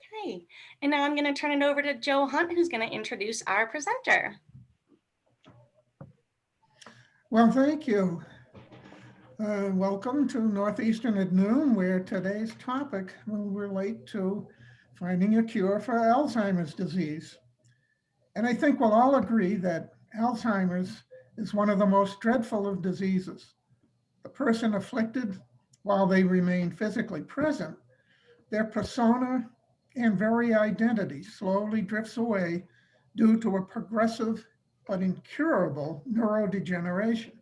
Okay, and now I'm going to turn it over to Joe Hunt, who's going to introduce our presenter. Well, thank you. Welcome to Northeastern at Noon, where today's topic will relate to finding a cure for Alzheimer's disease. And I think we'll all agree that Alzheimer's is one of the most dreadful of diseases. The person afflicted, while they remain physically present, their persona and very identity slowly drifts away due to a progressive but incurable neurodegeneration.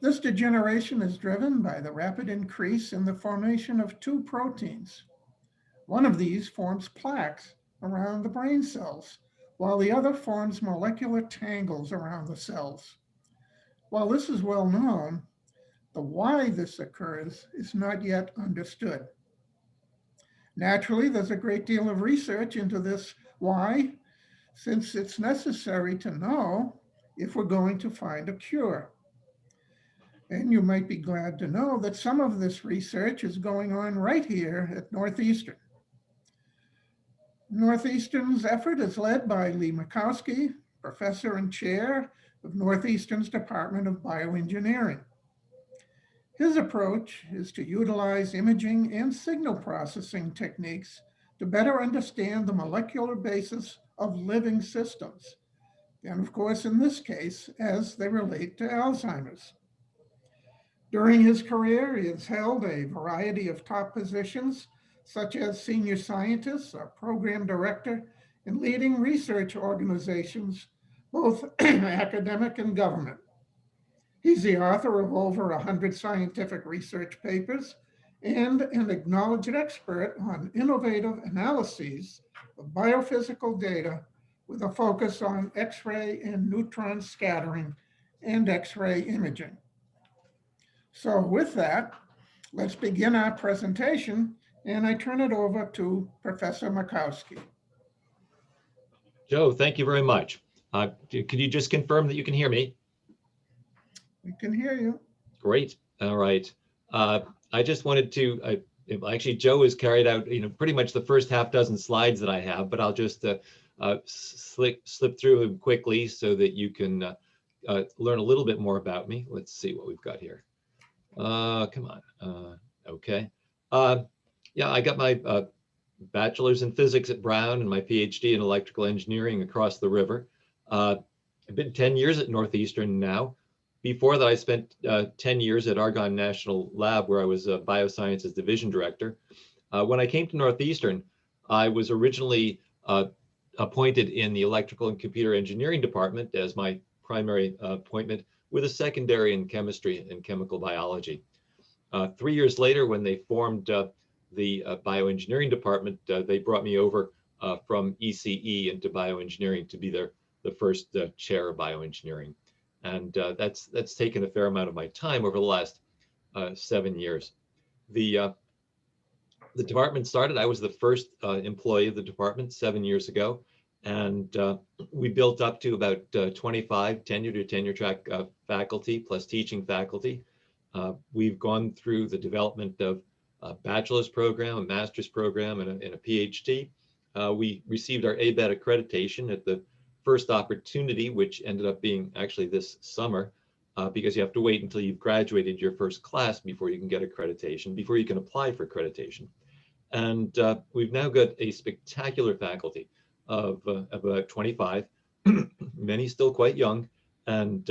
This degeneration is driven by the rapid increase in the formation of two proteins. One of these forms plaques around the brain cells, while the other forms molecular tangles around the cells. While this is well known, the why this occurs is not yet understood. Naturally, there's a great deal of research into this why, since it's necessary to know if we're going to find a cure. And you might be glad to know that some of this research is going on right here at Northeastern. Northeastern's effort is led by Lee Makowski, professor and chair of Northeastern's Department of Bioengineering. His approach is to utilize imaging and signal processing techniques to better understand the molecular basis of living systems, and of course, in this case, as they relate to Alzheimer's. During his career, he has held a variety of top positions, such as senior scientist or program director in leading research organizations, both academic and government. He's the author of over 100 scientific research papers and an acknowledged expert on innovative analyses of biophysical data with a focus on X-ray and neutron scattering and X-ray imaging. So with that, let's begin our presentation, and I turn it over to Professor Makowski. Joe, thank you very much. Could you just confirm that you can hear me? We can hear you. Great. All right. I just wanted to, actually, Joe has carried out, pretty much the first half dozen slides that I have, but I'll just slip through them quickly so that you can learn a little bit more about me. Let's see what we've got here. Come on. Okay. Yeah, I got my bachelor's in physics at Brown and my PhD in electrical engineering across the river. I've been 10 years at Northeastern now. Before that, I spent 10 years at Argon National Lab, where I was a biosciences division director. When I came to Northeastern, I was originally appointed in the electrical and computer engineering department as my primary appointment, with a secondary in chemistry and chemical biology. 3 years later, when they formed the bioengineering department, they brought me over from ECE into bioengineering to be the first chair of bioengineering. And that's taken a fair amount of my time over the last 7 years. The department started, I was the first employee of the department 7 years ago. And we built up to about 25 tenured or tenure track faculty plus teaching faculty. We've gone through the development of a bachelor's program, a master's program, and a PhD. We received our ABET accreditation at the first opportunity, which ended up being actually this summer, because you have to wait until you've graduated your first class before you can get accreditation, before you can apply for accreditation. And we've now got a spectacular faculty of about 25, many still quite young. And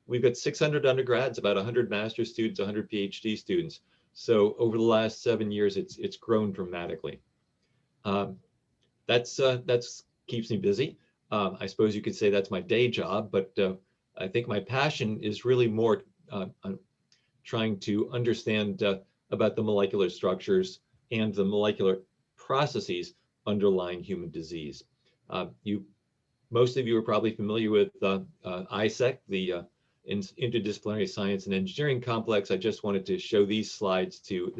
we've got 600 undergrads, about 100 master's students, 100 PhD students. So over the last 7 years, it's grown dramatically. That's keeps me busy. I suppose you could say that's my day job, but I think my passion is really more trying to understand about the molecular structures and the molecular processes underlying human disease. Most of you are probably familiar with ISEC, the Interdisciplinary Science and Engineering Complex. I just wanted to show this slide to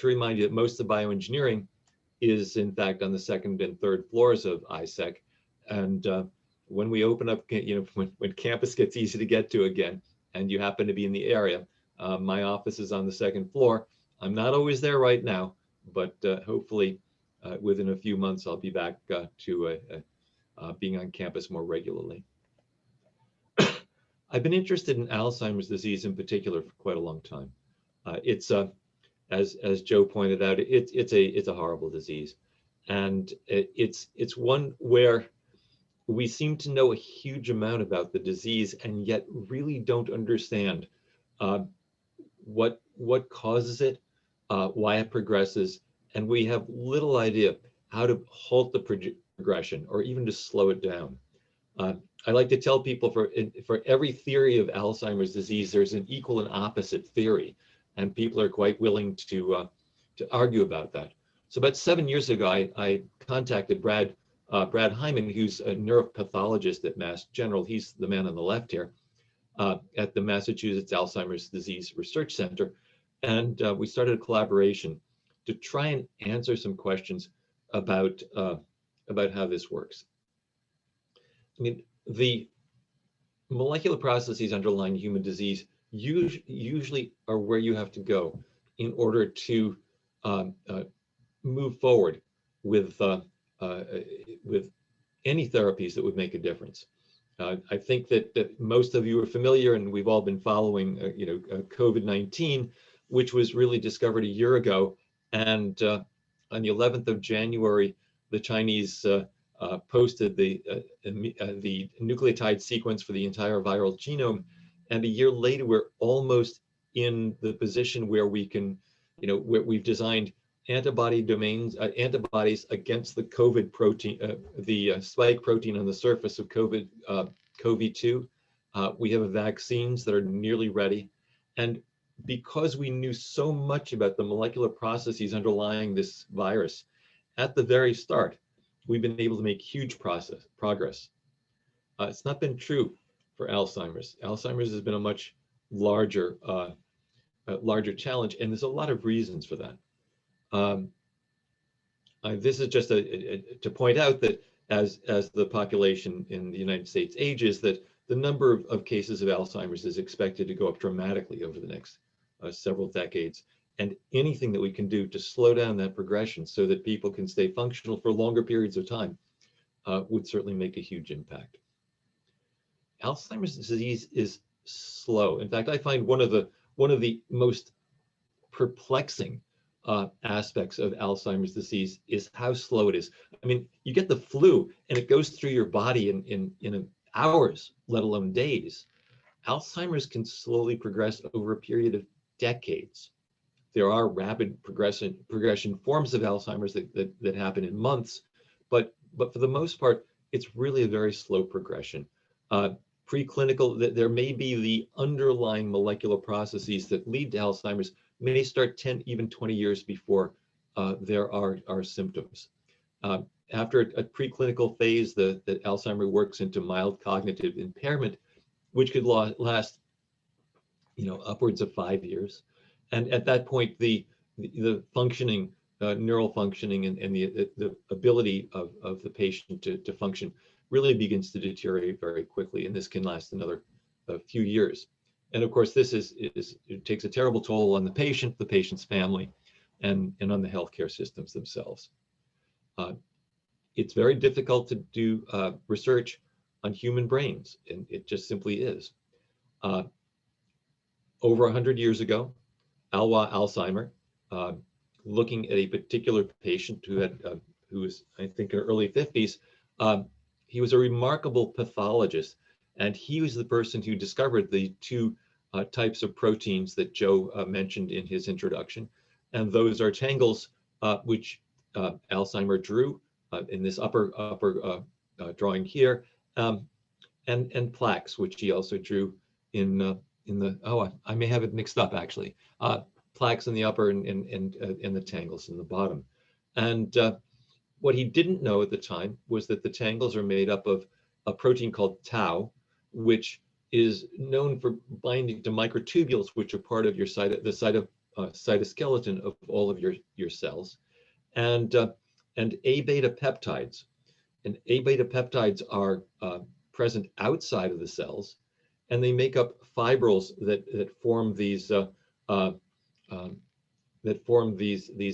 remind you that most of bioengineering is in fact on the second and third floors of ISEC. And when we open up, when campus gets easy to get to again, and you happen to be in the area, my office is on the second floor. I'm not always there right now, but hopefully within a few months, I'll be back to being on campus more regularly. I've been interested in Alzheimer's disease in particular for quite a long time. It's as Joe pointed out, it's a horrible disease, and it's one where we seem to know a huge amount about the disease and yet really don't understand what causes it, why it progresses, and we have little idea how to halt the progression or even to slow it down. I like to tell people for every theory of Alzheimer's disease, there's an equal and opposite theory, and people are quite willing to argue about that. So about 7 years ago, I contacted Brad Hyman, who's a neuropathologist at Mass General. He's the man on the left here, at the Massachusetts Alzheimer's Disease Research Center. And we started a collaboration to try and answer some questions about how this works. I mean, the molecular processes underlying human disease usually are where you have to go in order to move forward with any therapies that would make a difference. I think that most of you are familiar, and we've all been following, COVID-19, which was really discovered a year ago. And on the 11th of January, the Chinese posted the nucleotide sequence for the entire viral genome. And a year later, we're almost in the position where we can, where we've designed antibody domains, antibodies against the COVID protein, the spike protein on the surface of CoV-2. We have vaccines that are nearly ready. And because we knew so much about the molecular processes underlying this virus at the very start, we've been able to make huge progress. It's not been true for Alzheimer's. Alzheimer's has been a much larger challenge, and there's a lot of reasons for that. This is just to point out that as the population in the United States ages, that the number of cases of Alzheimer's is expected to go up dramatically over the next several decades. And anything that we can do to slow down that progression so that people can stay functional for longer periods of time would certainly make a huge impact. Alzheimer's disease is slow. In fact, I find one of the most perplexing aspects of Alzheimer's disease is how slow it is. I mean, you get the flu and it goes through your body in hours, let alone days. Alzheimer's can slowly progress over a period of decades. There are rapid progression forms of Alzheimer's that happen in months, but for the most part, it's really a very slow progression. Preclinical, there may be the underlying molecular processes that lead to Alzheimer's may start 10, even 20 years before there are symptoms. After a preclinical phase, that Alzheimer works into mild cognitive impairment, which could last, upwards of 5 years. And at that point, the functioning, neural functioning and the ability of the patient to function really begins to deteriorate very quickly. And this can last another few years. And of course, it takes a terrible toll on the patient's family, and on the healthcare systems themselves. It's very difficult to do research on human brains, and it just simply is. Over 100 years ago, Alzheimer, looking at a particular patient who was, I think, in her early 50s, he was a remarkable pathologist, and he was the person who discovered the two types of proteins that Joe mentioned in his introduction, and those are tangles, which Alzheimer drew in this upper drawing here, and plaques, which he also drew in the, I may have it mixed up actually, plaques in the upper and the tangles in the bottom. And what he didn't know at the time was that the tangles are made up of a protein called tau, which is known for binding to microtubules, which are part of your cytoskeleton of all of your cells, and A beta peptides. And A beta peptides are present outside of the cells, and they make up fibrils that form these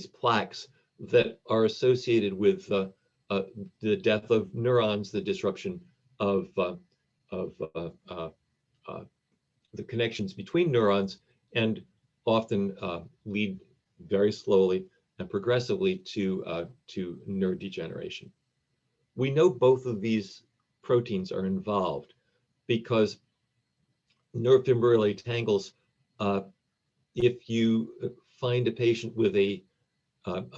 plaques that are associated with the death of neurons, the disruption of the connections between neurons, and often lead very slowly and progressively to neurodegeneration. We know both of these proteins are involved because neurofibrillary tangles, if you find a patient with a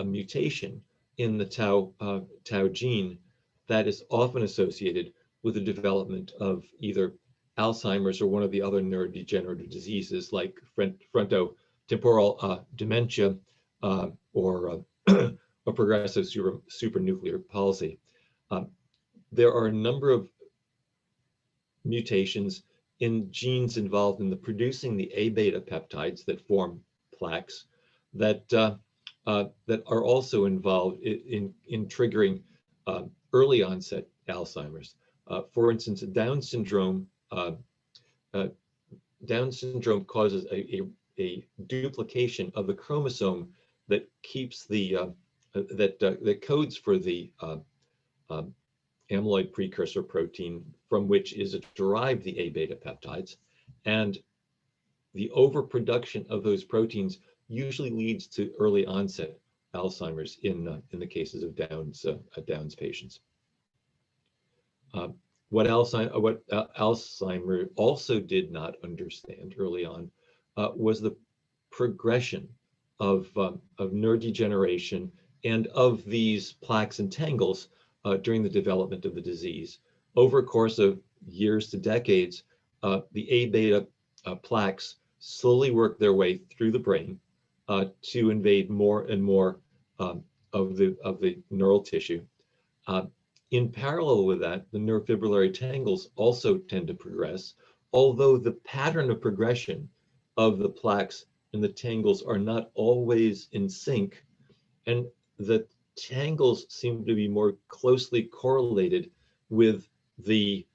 mutation in the tau gene, that is often associated with the development of either Alzheimer's or one of the other neurodegenerative diseases like frontotemporal dementia or progressive supranuclear palsy. There are a number of mutations in genes involved in the producing the A beta peptides that form plaques that that are also involved in triggering early onset Alzheimer's. For instance, Down syndrome causes a duplication of the chromosome that keeps the that codes for the amyloid precursor protein from which is derived the A beta peptides, and the overproduction of those proteins usually leads to early onset Alzheimer's in the cases of Down's patients. What Alzheimer also did not understand early on was the progression of neurodegeneration and of these plaques and tangles during the development of the disease. Over a course of years to decades, the A beta plaques slowly work their way through the brain to invade more and more of the neural tissue. In parallel with that, the neurofibrillary tangles also tend to progress, although the pattern of progression of the plaques and the tangles are not always in sync, and the tangles seem to be more closely correlated with the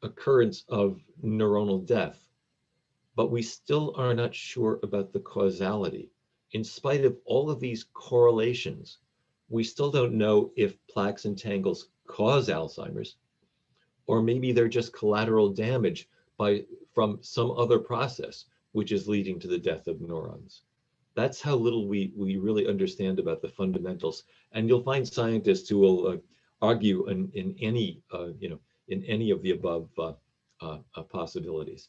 occurrence of neuronal death. But we still are not sure about the causality. In spite of all of these correlations, we still don't know if plaques and tangles cause Alzheimer's, or maybe they're just collateral damage from some other process which is leading to the death of neurons. That's how little we really understand about the fundamentals. And you'll find scientists who will argue in any in any of the above possibilities.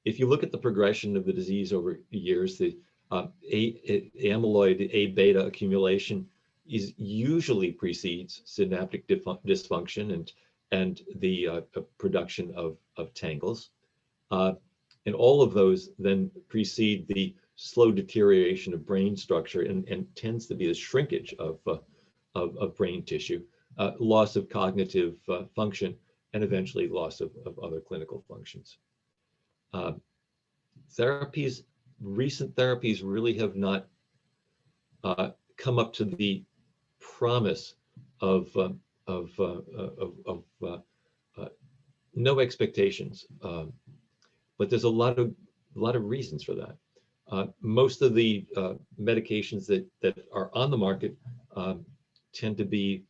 If you look at the progression of the disease over years, the amyloid A beta accumulation usually precedes synaptic dysfunction and the production of tangles. And all of those then precede the slow deterioration of brain structure and tends to be the shrinkage of brain tissue, loss of cognitive function, and eventually loss of other clinical functions. Recent therapies really have not come up to the promise of no expectations, but there's a lot of reasons for that. Most of the medications that are on the market tend to be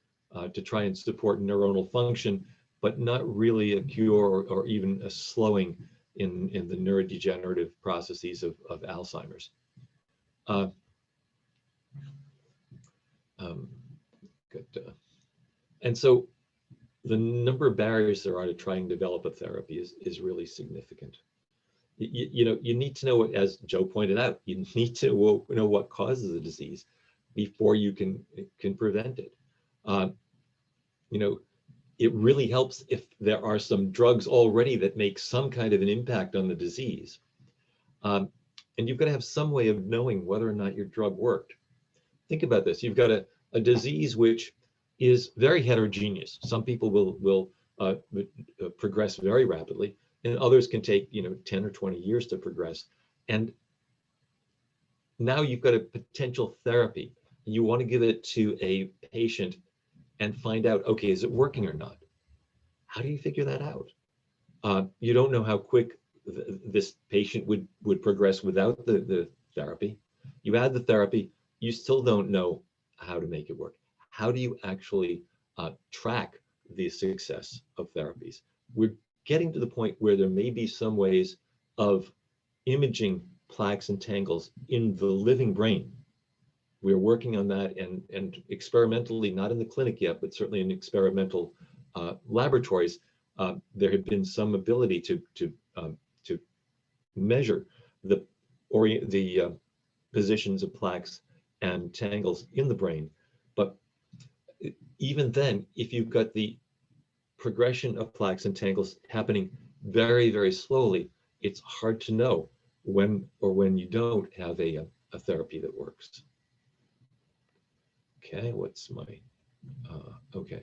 to try and support neuronal function, but not really a cure or even a slowing in the neurodegenerative processes of Alzheimer's. And so the number of barriers there are to try and develop a therapy is really significant. You need to know, as Joe pointed out, you need to know what causes the disease before you can prevent it. It really helps if there are some drugs already that make some kind of an impact on the disease. And you've got to have some way of knowing whether or not your drug worked. Think about this. You've got a disease which is very heterogeneous. Some people will progress very rapidly, and others can take 10 or 20 years to progress. And now you've got a potential therapy. You want to give it to a patient and find out, okay, is it working or not? How do you figure that out? You don't know how quick this patient would progress without the therapy. You add the therapy, you still don't know how to make it work. How do you actually track the success of therapies? We're getting to the point where there may be some ways of imaging plaques and tangles in the living brain. We're working on that and experimentally, not in the clinic yet, but certainly in experimental laboratories, there had been some ability to measure the positions of plaques and tangles in the brain. But even then, if you've got the progression of plaques and tangles happening very, very slowly, it's hard to know when you don't have a therapy that works. Okay, what's my, okay.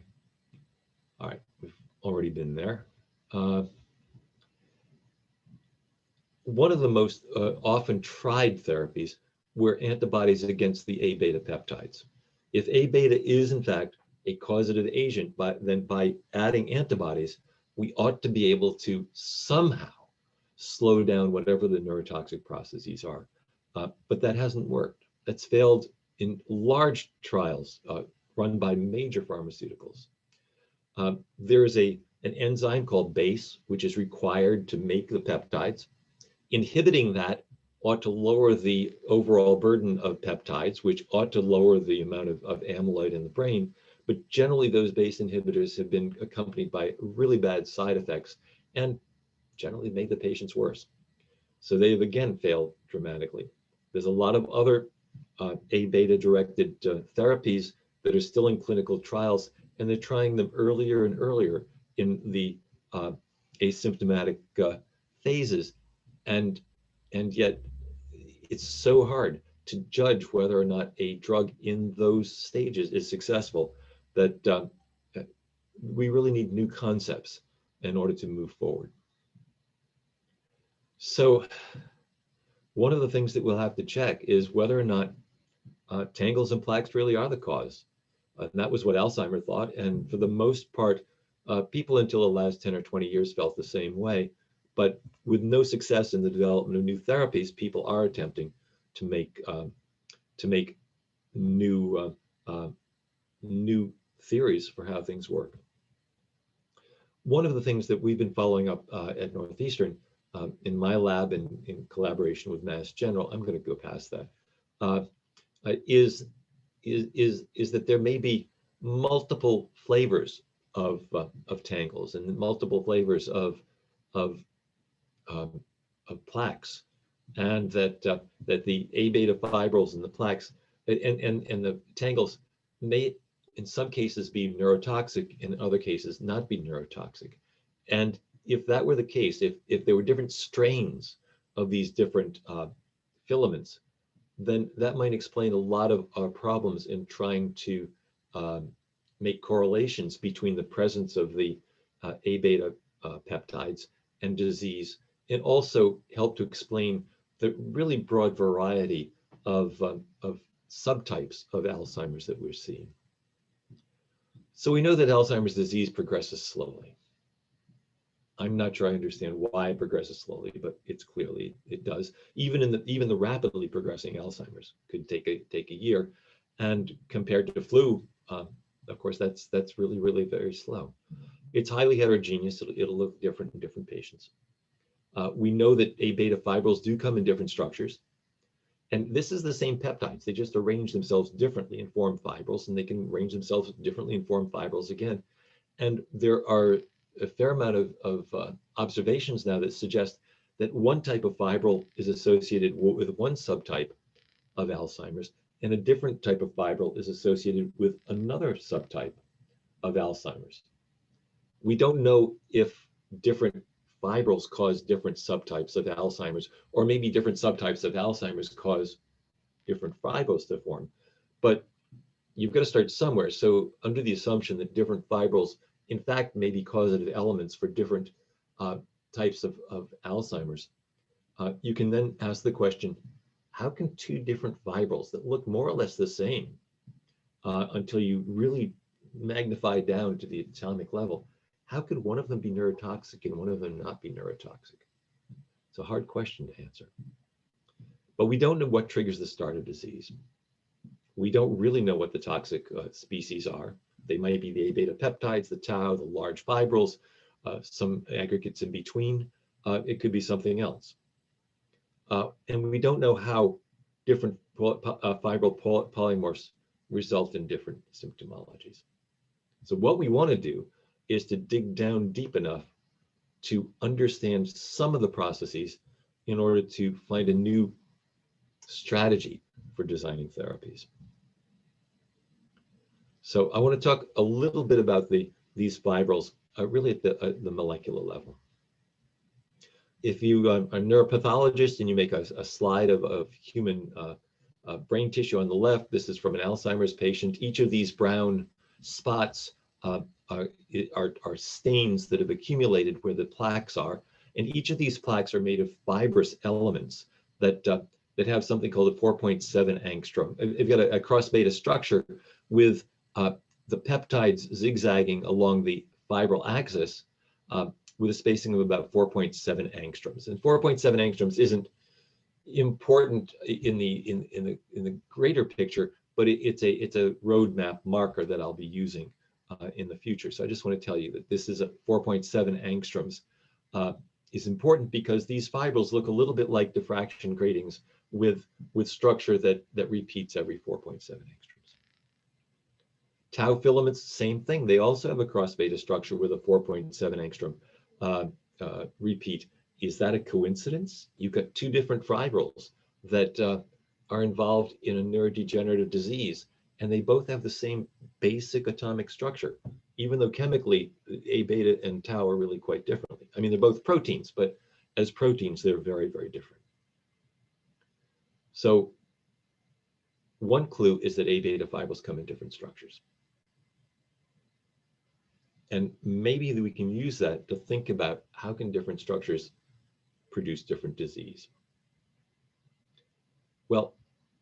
All right, we've already been there. One of the most often tried therapies were antibodies against the A beta peptides. If A beta is in fact a causative agent, then by adding antibodies, we ought to be able to somehow slow down whatever the neurotoxic processes are. But that hasn't worked. That's failed in large trials run by major pharmaceuticals. There is an enzyme called BASE, which is required to make the peptides. Inhibiting that ought to lower the overall burden of peptides, which ought to lower the amount of amyloid in the brain. But generally, those BASE inhibitors have been accompanied by really bad side effects and generally made the patients worse. So they've again failed dramatically. There's a lot of other A beta directed therapies that are still in clinical trials, and they're trying them earlier and earlier in the asymptomatic phases. And yet it's so hard to judge whether or not a drug in those stages is successful that we really need new concepts in order to move forward. So one of the things that we'll have to check is whether or not tangles and plaques really are the cause. And that was what Alzheimer thought. And for the most part, people until the last 10 or 20 years felt the same way. But with no success in the development of new therapies, people are attempting to make new theories for how things work. One of the things that we've been following up at Northeastern in my lab and in collaboration with Mass General, I'm going to go past that, is that there may be multiple flavors of tangles and multiple flavors of plaques, and that the A beta fibrils and the plaques and the tangles may in some cases be neurotoxic, in other cases not be neurotoxic. And if that were the case, if there were different strains of these different filaments, then that might explain a lot of our problems in trying to make correlations between the presence of the A beta peptides and disease, and also help to explain the really broad variety of subtypes of Alzheimer's that we're seeing. So we know that Alzheimer's disease progresses slowly. I'm not sure I understand why it progresses slowly, but it's clearly it does. Even the rapidly progressing Alzheimer's could take a year, and compared to flu, of course, that's really very slow. It's highly heterogeneous. It'll look different in different patients. We know that A beta fibrils do come in different structures, and this is the same peptides. They just arrange themselves differently and form fibrils, and they can arrange themselves differently and form fibrils again. And there are a fair amount of observations now that suggest that one type of fibril is associated with one subtype of Alzheimer's, and a different type of fibril is associated with another subtype of Alzheimer's. We don't know if different fibrils cause different subtypes of Alzheimer's, or maybe different subtypes of Alzheimer's cause different fibrils to form, but you've got to start somewhere. So under the assumption that different fibrils in fact may be causative elements for different types of Alzheimer's, you can then ask the question, how can two different fibrils that look more or less the same until you really magnify down to the atomic level, how could one of them be neurotoxic and one of them not be neurotoxic? It's a hard question to answer. But we don't know what triggers the start of disease. We don't really know what the toxic species are. They might be the A beta peptides, the tau, the large fibrils, some aggregates in between. It could be something else. And we don't know how different fibril polymorphs result in different symptomologies. So what we want to do is to dig down deep enough to understand some of the processes in order to find a new strategy for designing therapies. So I want to talk a little bit about these fibrils, really at the molecular level. If you are a neuropathologist and you make a slide of human brain tissue on the left, this is from an Alzheimer's patient. Each of these brown spots are stains that have accumulated where the plaques are. And each of these plaques are made of fibrous elements that have something called a 4.7 angstrom. You've got a cross beta structure with the peptides zigzagging along the fibril axis with a spacing of about 4.7 angstroms. And 4.7 angstroms isn't important in the greater picture, but it's a roadmap marker that I'll be using in the future. So I just want to tell you that this is a 4.7 angstroms is important because these fibrils look a little bit like diffraction gratings with structure that repeats every 4.7 angstroms. Tau filaments, same thing. They also have a cross beta structure with a 4.7 angstrom repeat. Is that a coincidence? You've got two different fibrils that are involved in a neurodegenerative disease, and they both have the same basic atomic structure, even though chemically A beta and tau are really quite differently. I mean, they're both proteins, but as proteins, they're very, very different. So one clue is that A beta fibrils come in different structures. And maybe we can use that to think about how can different structures produce different disease. Well,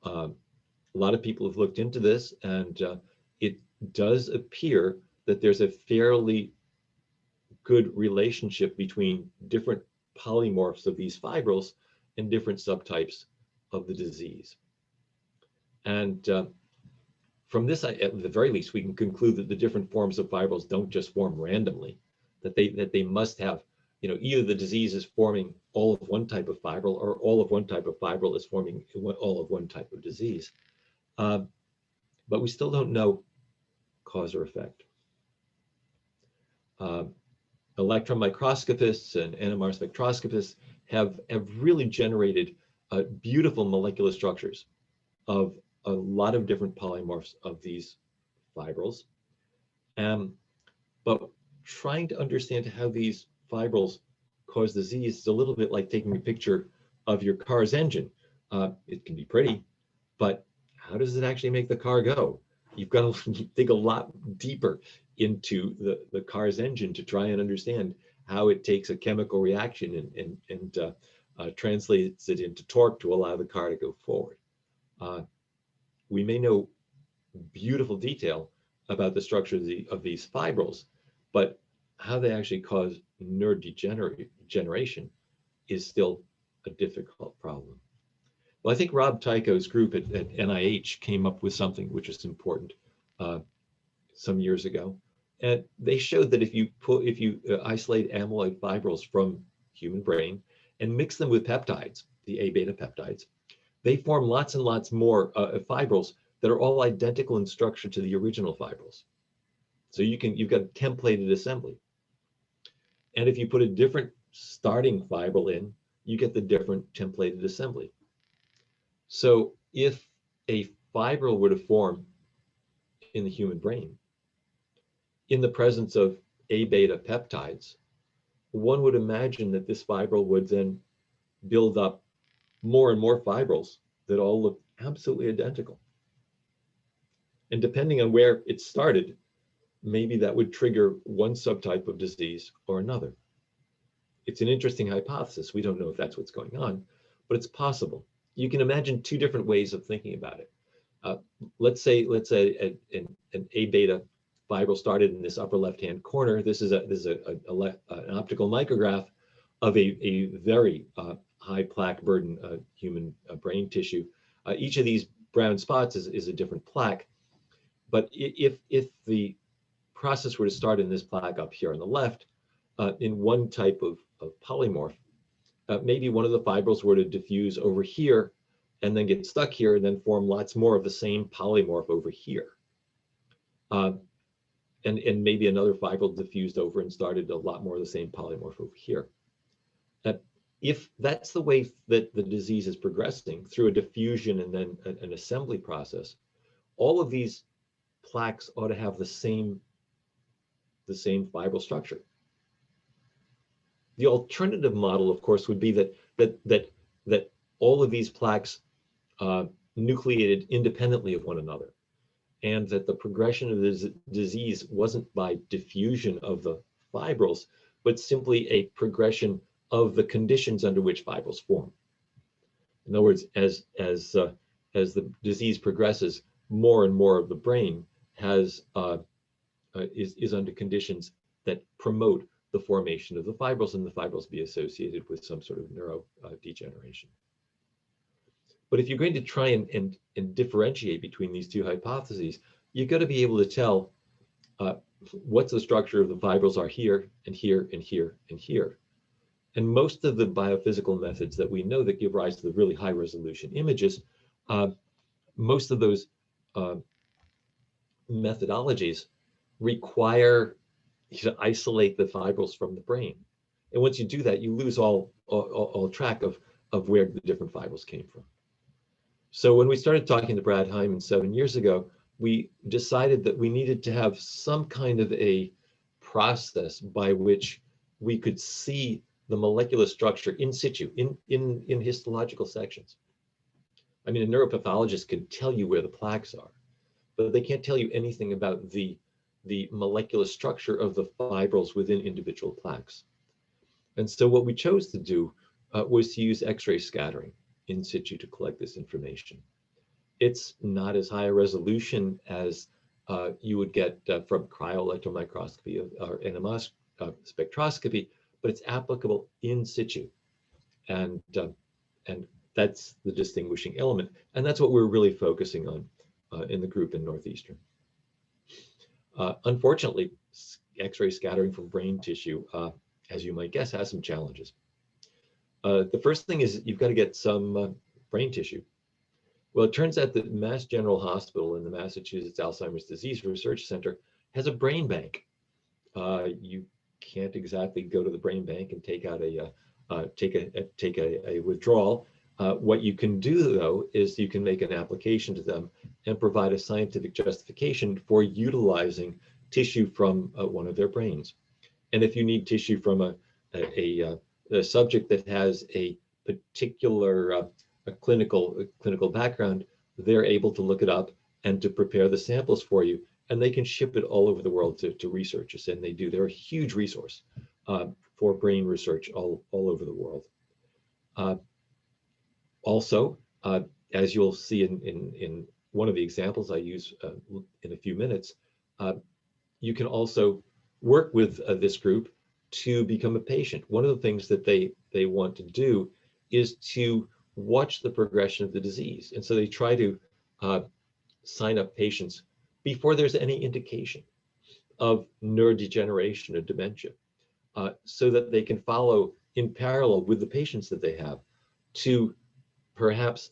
a lot of people have looked into this, and it does appear that there's a fairly good relationship between different polymorphs of these fibrils and different subtypes of the disease. And from this, at the very least, we can conclude that the different forms of fibrils don't just form randomly, that they must have, either the disease is forming all of one type of fibril or all of one type of fibril is forming all of one type of disease. But we still don't know cause or effect. Electron microscopists and NMR spectroscopists have really generated beautiful molecular structures of a lot of different polymorphs of these fibrils. But trying to understand how these fibrils cause disease is a little bit like taking a picture of your car's engine. It can be pretty, but how does it actually make the car go? You've got to dig a lot deeper into the car's engine to try and understand how it takes a chemical reaction and translates it into torque to allow the car to go forward. We may know beautiful detail about the structure of these fibrils, but how they actually cause neurodegeneration is still a difficult problem. Well, I think Rob Tycho's group at NIH came up with something which is important some years ago, and they showed that if you isolate amyloid fibrils from human brain and mix them with peptides, the A beta peptides, they form lots and lots more fibrils that are all identical in structure to the original fibrils. So you've got templated assembly. And if you put a different starting fibril in, you get the different templated assembly. So if a fibril were to form in the human brain, in the presence of A beta peptides, one would imagine that this fibril would then build up more and more fibrils that all look absolutely identical. And depending on where it started, maybe that would trigger one subtype of disease or another. It's an interesting hypothesis. We don't know if that's what's going on, but it's possible. You can imagine two different ways of thinking about it. Let's say an A beta fibril started in this upper left-hand corner. This is an optical micrograph of a very high plaque burden human brain tissue. Each of these brown spots is a different plaque. But if the process were to start in this plaque up here on the left, in one type of polymorph, maybe one of the fibrils were to diffuse over here and then get stuck here and then form lots more of the same polymorph over here. And maybe another fibril diffused over and started a lot more of the same polymorph over here. If that's the way that the disease is progressing through a diffusion and then an assembly process, all of these plaques ought to have the same fibril structure. The alternative model, of course, would be that all of these plaques nucleated independently of one another, and that the progression of the disease wasn't by diffusion of the fibrils, but simply a progression of the conditions under which fibrils form. In other words, as the disease progresses, more and more of the brain is under conditions that promote the formation of the fibrils, and the fibrils be associated with some sort of neurodegeneration. But if you're going to try and differentiate between these two hypotheses, you've got to be able to tell what's the structure of the fibrils are here and here and here and here. And most of the biophysical methods that we know that give rise to the really high resolution images, most of those methodologies require you to isolate the fibrils from the brain. And once you do that, you lose all track of where the different fibrils came from. So when we started talking to Brad Hyman 7 years ago, we decided that we needed to have some kind of a process by which we could see the molecular structure in situ, in histological sections. I mean, a neuropathologist can tell you where the plaques are, but they can't tell you anything about the molecular structure of the fibrils within individual plaques. And so what we chose to do was to use X-ray scattering in situ to collect this information. It's not as high a resolution as you would get from cryo-electron microscopy or NMR spectroscopy, but it's applicable in situ. And that's the distinguishing element. And that's what we're really focusing on in the group in Northeastern. Unfortunately, X-ray scattering from brain tissue, as you might guess, has some challenges. The first thing is you've got to get some brain tissue. Well, it turns out that Mass General Hospital and the Massachusetts Alzheimer's Disease Research Center has a brain bank. You can't exactly go to the brain bank and take out a withdrawal. What you can do, though, is you can make an application to them and provide a scientific justification for utilizing tissue from one of their brains. And if you need tissue from a subject that has a particular clinical background, they're able to look it up and to prepare the samples for you, and they can ship it all over the world to researchers, and they do. They're a huge resource for brain research all over the world. Also, as you'll see in one of the examples I use in a few minutes, you can also work with this group to become a patient. One of the things that they want to do is to watch the progression of the disease. And so they try to sign up patients before there's any indication of neurodegeneration or dementia, so that they can follow in parallel with the patients that they have to perhaps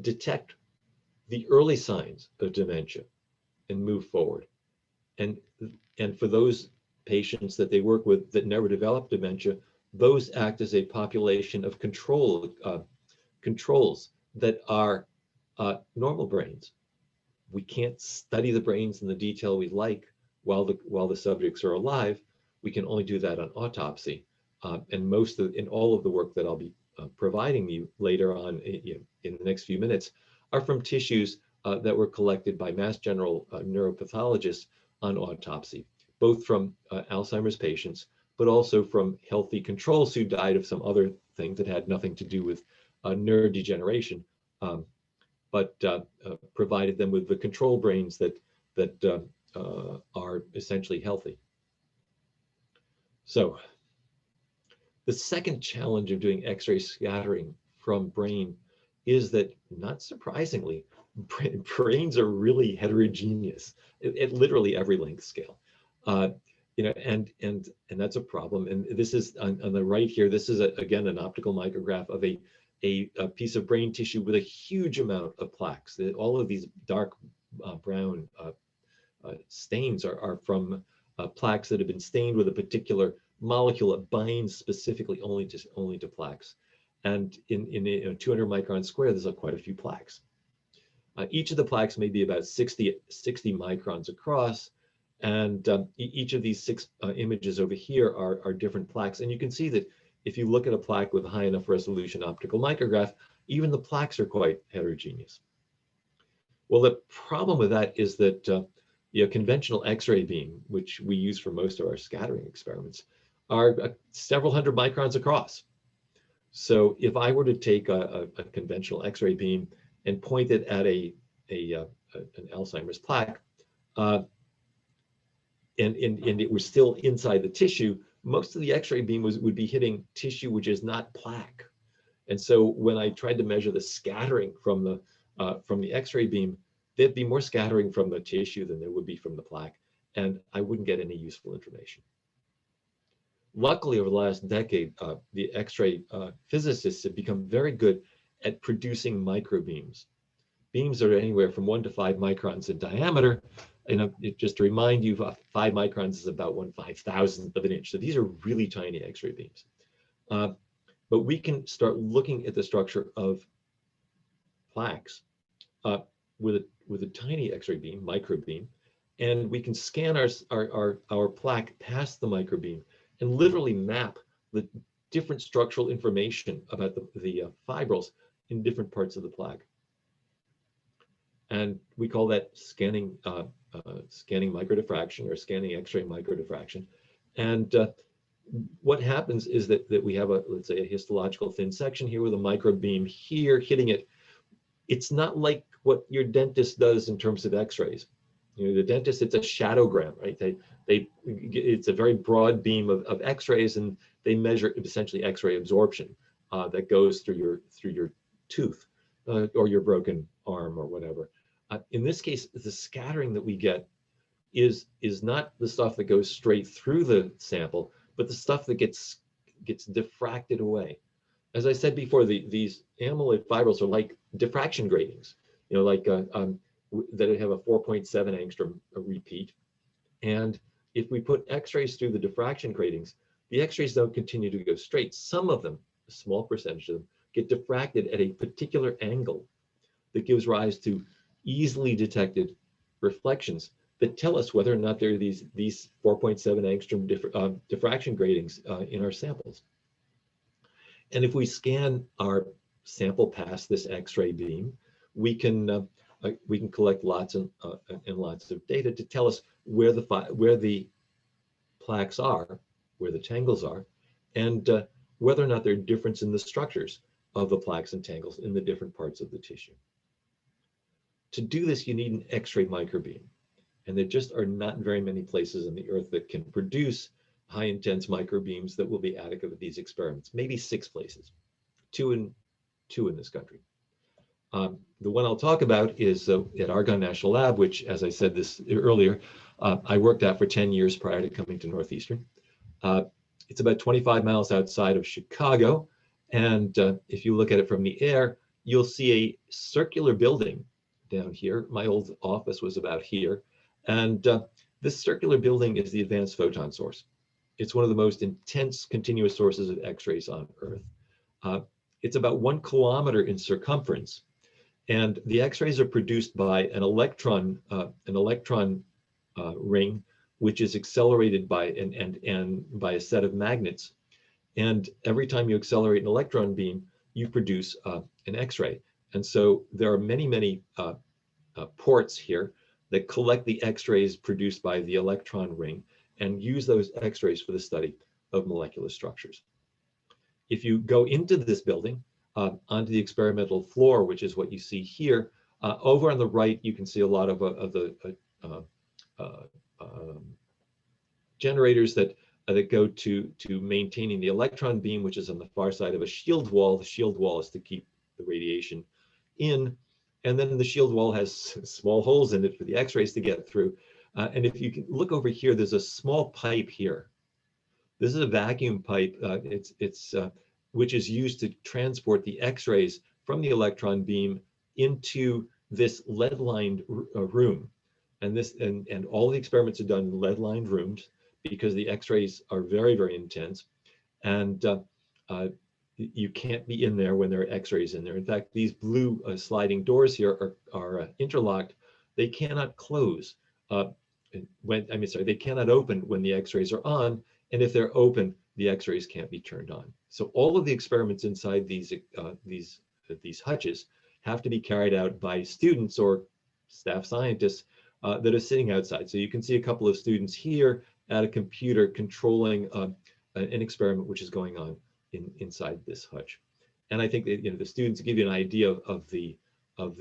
detect the early signs of dementia and move forward. And for those patients that they work with that never develop dementia, those act as a population of controls that are normal brains. We can't study the brains in the detail we like while the subjects are alive. We can only do that on autopsy. And in all of the work that I'll be providing you later on in the next few minutes are from tissues that were collected by Mass General neuropathologists on autopsy, both from Alzheimer's patients, but also from healthy controls who died of some other thing that had nothing to do with neurodegeneration, but provided them with the control brains that are essentially healthy. So the second challenge of doing X-ray scattering from brain is that, not surprisingly, brains are really heterogeneous at literally every length scale. And that's a problem. And this is on the right here. This is again an optical micrograph of a piece of brain tissue with a huge amount of plaques. All of these dark brown stains are from plaques that have been stained with a particular molecule that binds specifically only to plaques. And in 200 microns square, there's quite a few plaques. Each of the plaques may be about 60 microns across, and each of these 6 images over here are different plaques. And you can see that if you look at a plaque with a high enough resolution optical micrograph, even the plaques are quite heterogeneous. Well, the problem with that is that conventional X-ray beam, which we use for most of our scattering experiments, are several hundred microns across. So if I were to take a conventional X-ray beam and point it at an Alzheimer's plaque, and it was still inside the tissue, most of the X-ray beam would be hitting tissue which is not plaque. And so when I tried to measure the scattering from the X-ray beam, there'd be more scattering from the tissue than there would be from the plaque, and I wouldn't get any useful information. Luckily, over the last decade, the X-ray physicists have become very good at producing microbeams. Beams that are anywhere from 1 to 5 microns in diameter. Just to remind you, 5 microns is about 1/5000th of an inch. So these are really tiny X-ray beams. But we can start looking at the structure of plaques with a tiny X-ray beam, microbeam, and we can scan our plaque past the microbeam and literally map the different structural information about the fibrils in different parts of the plaque. And we call that scanning microdiffraction, or scanning X-ray microdiffraction. And what happens is that we have let's say a histological thin section here with a microbeam here hitting it. It's not like what your dentist does in terms of X-rays. The dentist, it's a shadowgram, right? It's a very broad beam of X-rays, and they measure essentially X-ray absorption that goes through your tooth or your broken arm or whatever. In this case, the scattering that we get is not the stuff that goes straight through the sample, but the stuff that gets diffracted away. As I said before, these amyloid fibrils are like diffraction gratings, that have a 4.7 angstrom repeat. And if we put X-rays through the diffraction gratings, the X-rays don't continue to go straight. Some of them, a small percentage of them, get diffracted at a particular angle that gives rise to easily detected reflections that tell us whether or not there are these 4.7 angstrom diffraction gratings in our samples. And if we scan our sample past this X-ray beam, we can collect lots and lots of data to tell us where the plaques are, where the tangles are, and whether or not there are differences in the structures of the plaques and tangles in the different parts of the tissue. To do this, you need an X-ray microbeam, and there just are not very many places on the Earth that can produce high-intense microbeams that will be adequate with these experiments. Maybe 6 places, two in this country. The one I'll talk about is at Argon National Lab, which, as I said this earlier, I worked at for 10 years prior to coming to Northeastern. It's about 25 miles outside of Chicago. And if you look at it from the air, you'll see a circular building down here. My old office was about here. And this circular building is the advanced photon source. It's one of the most intense continuous sources of X-rays on Earth. It's about 1 kilometer in circumference. And the X-rays are produced by an electron ring, which is accelerated by by a set of magnets. And every time you accelerate an electron beam, you produce an X-ray. And so there are many ports here that collect the X-rays produced by the electron ring and use those X-rays for the study of molecular structures. If you go into this building, onto the experimental floor, which is what you see here, over on the right, you can see a lot of the generators that go to maintaining the electron beam, which is on the far side of a shield wall. The shield wall is to keep the radiation in, and then the shield wall has small holes in it for the X-rays to get through. And if you can look over here, there's a small pipe here. This is a vacuum pipe. Which is used to transport the X-rays from the electron beam into this lead-lined room. And all the experiments are done in lead-lined rooms because the X-rays are very, very intense. And you can't be in there when there are X-rays in there. In fact, these blue sliding doors here are interlocked. They cannot close they cannot open when the X-rays are on. And if they're open, the X-rays can't be turned on. So all of the experiments inside these hutches have to be carried out by students or staff scientists that are sitting outside. So you can see a couple of students here at a computer controlling an experiment which is going on inside this hutch. And I think that the students give you an idea of the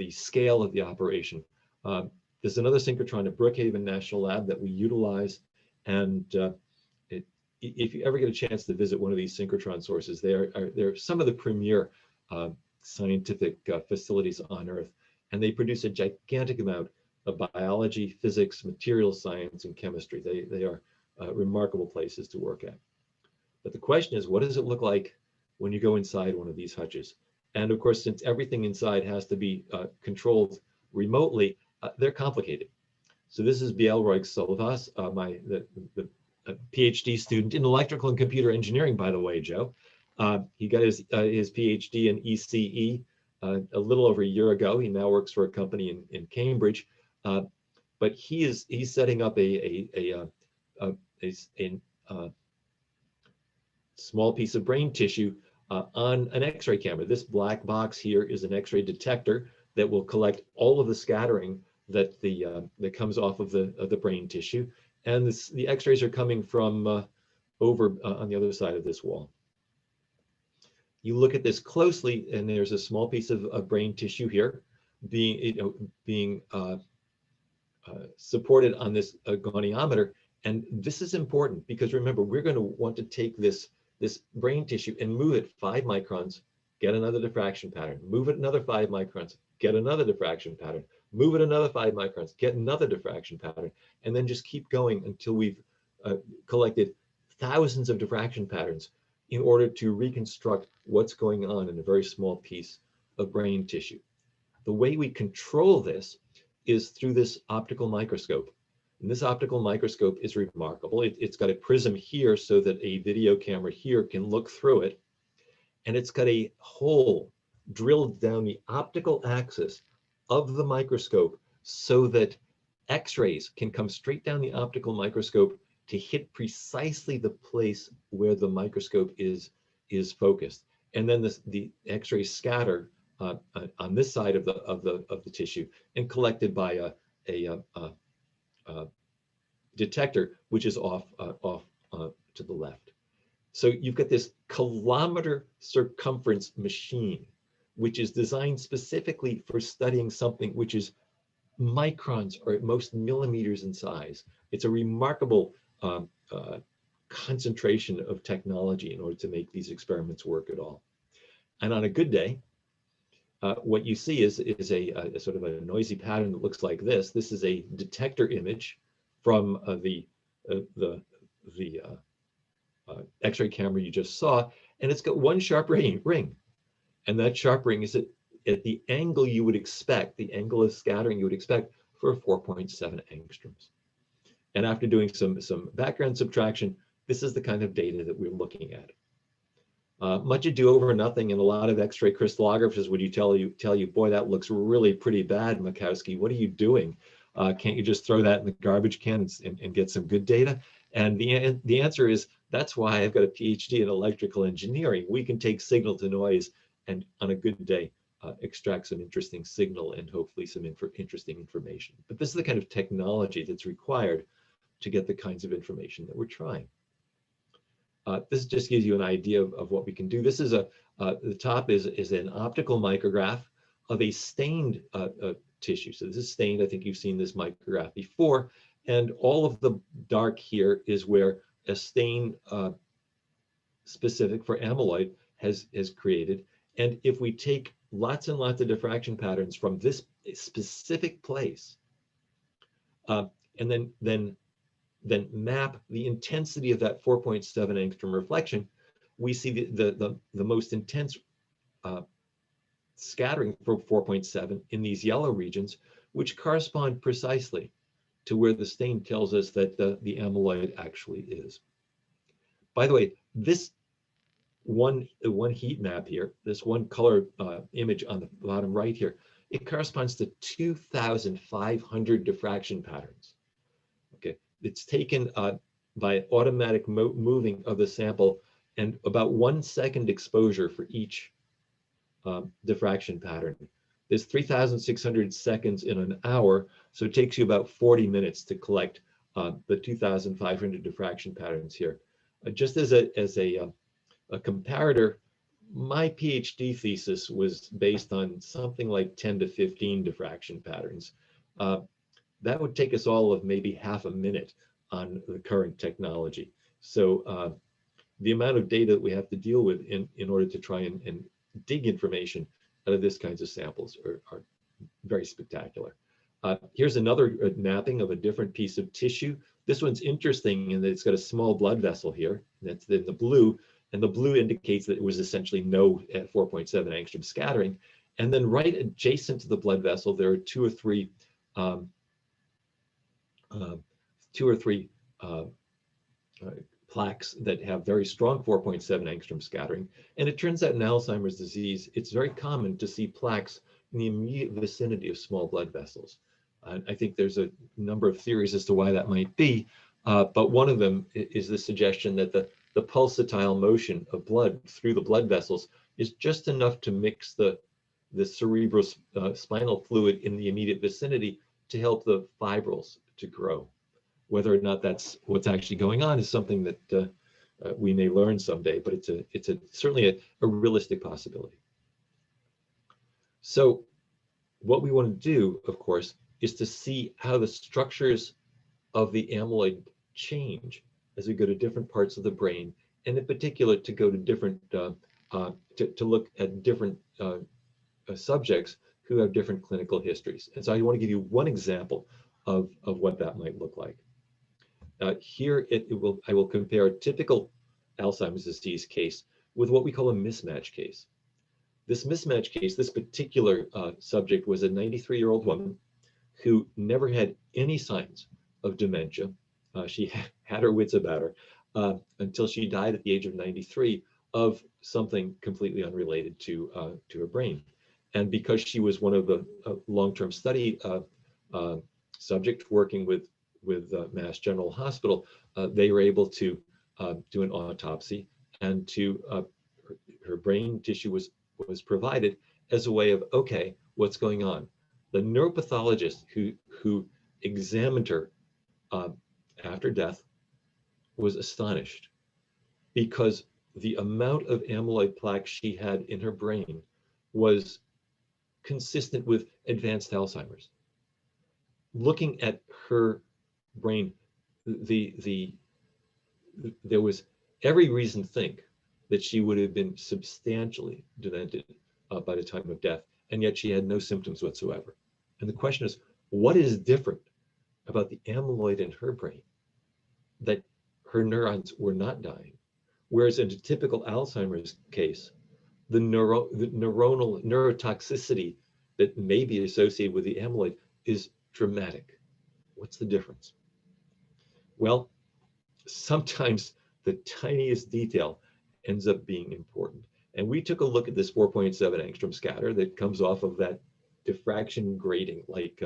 scale of the operation. There's another synchrotron at Brookhaven National Lab that we utilize, and if you ever get a chance to visit one of these synchrotron sources, they're some of the premier scientific facilities on Earth, and they produce a gigantic amount of biology, physics, material science, and chemistry. They are remarkable places to work at. But the question is, what does it look like when you go inside one of these hutches? And of course, since everything inside has to be controlled remotely, they're complicated. So this is Bielroig Solvas, the PhD student in electrical and computer engineering, by the way, Joe. He got his PhD in ECE a little over a year ago. He now works for a company in Cambridge, but he's setting up a small piece of brain tissue on an X-ray camera. This black box here is an X-ray detector that will collect all of the scattering that comes off of the brain tissue. And the X-rays are coming from over on the other side of this wall. You look at this closely, and there's a small piece of brain tissue here being supported on this goniometer. And this is important because remember, we're going to want to take this brain tissue and move it 5 microns, get another diffraction pattern, move it another 5 microns, get another diffraction pattern, move it another 5 microns, get another diffraction pattern, and then just keep going until we've collected thousands of diffraction patterns in order to reconstruct what's going on in a very small piece of brain tissue. The way we control this is through this optical microscope. And this optical microscope is remarkable. It's got a prism here so that a video camera here can look through it. And it's got a hole drilled down the optical axis of the microscope so that X-rays can come straight down the optical microscope to hit precisely the place where the microscope is focused. And then the X-rays scatter on this side of the tissue and collected by a detector, which is off to the left. So you've got this kilometer circumference machine, which is designed specifically for studying something which is microns or at most millimeters in size. It's a remarkable concentration of technology in order to make these experiments work at all. And on a good day, what you see is a sort of a noisy pattern that looks like this. This is a detector image from the X-ray camera you just saw, and it's got one sharp ring. And that sharp ring is at the angle you would expect, the angle of scattering you would expect for 4.7 angstroms. And after doing some background subtraction, this is the kind of data that we're looking at. Much ado over nothing, and a lot of X-ray crystallographers would tell you, boy, that looks really pretty bad, Makowski. What are you doing? Can't you just throw that in the garbage can and get some good data? And the answer is, that's why I've got a PhD in electrical engineering. We can take signal to noise and on a good day, extract some interesting signal and hopefully some interesting information. But this is the kind of technology that's required to get the kinds of information that we're trying. This just gives you an idea of what we can do. This is the top is an optical micrograph of a stained tissue. So this is stained. I think you've seen this micrograph before. And all of the dark here is where a stain specific for amyloid has created. And if we take lots and lots of diffraction patterns from this specific place, and then map the intensity of that 4.7 angstrom reflection, we see the most intense scattering for 4.7 in these yellow regions, which correspond precisely to where the stain tells us that the amyloid actually is. By the way, this one heat map here, this one color image on the bottom right here, it corresponds to 2,500 diffraction patterns. Okay, it's taken by automatic moving of the sample and about 1 second exposure for each diffraction pattern. There's 3,600 seconds in an hour, so it takes you about 40 minutes to collect the 2,500 diffraction patterns here. Just as a comparator, my PhD thesis was based on something like 10 to 15 diffraction patterns. That would take us all of maybe half a minute on the current technology. So the amount of data that we have to deal with in order to try and dig information out of this kinds of samples are very spectacular. Here's another mapping of a different piece of tissue. This one's interesting in that it's got a small blood vessel here. That's in the blue, and the blue indicates that it was essentially no 4.7 angstrom scattering. And then right adjacent to the blood vessel, there are two or three plaques that have very strong 4.7 angstrom scattering. And it turns out in Alzheimer's disease, it's very common to see plaques in the immediate vicinity of small blood vessels. I think there's a number of theories as to why that might be, but one of them is the suggestion that the pulsatile motion of blood through the blood vessels is just enough to mix the cerebrospinal fluid in the immediate vicinity to help the fibrils to grow. Whether or not that's what's actually going on is something that we may learn someday, but it's certainly a realistic possibility. So what we want to do, of course, is to see how the structures of the amyloid change as we go to different parts of the brain, and in particular to go to different, to look at different subjects who have different clinical histories. And so I want to give you one example of what that might look like. Here I will compare a typical Alzheimer's disease case with what we call a mismatch case. This mismatch case, this particular subject was a 93-year-old woman who never had any signs of dementia. She had her wits about her until she died at the age of 93 of something completely unrelated to her brain. And because she was one of the long-term study subjects working with Mass General Hospital, they were able to do an autopsy, and her brain tissue was provided as a way of, okay, what's going on? The neuropathologist who examined her after death was astonished because the amount of amyloid plaque she had in her brain was consistent with advanced Alzheimer's. Looking at her brain, there was every reason to think that she would have been substantially demented by the time of death, and yet she had no symptoms whatsoever. And the question is, what is different about the amyloid in her brain that her neurons were not dying? Whereas in a typical Alzheimer's case, the neurotoxicity that may be associated with the amyloid is dramatic. What's the difference? Well, sometimes the tiniest detail ends up being important. And we took a look at this 4.7 angstrom scatter that comes off of that diffraction grating, like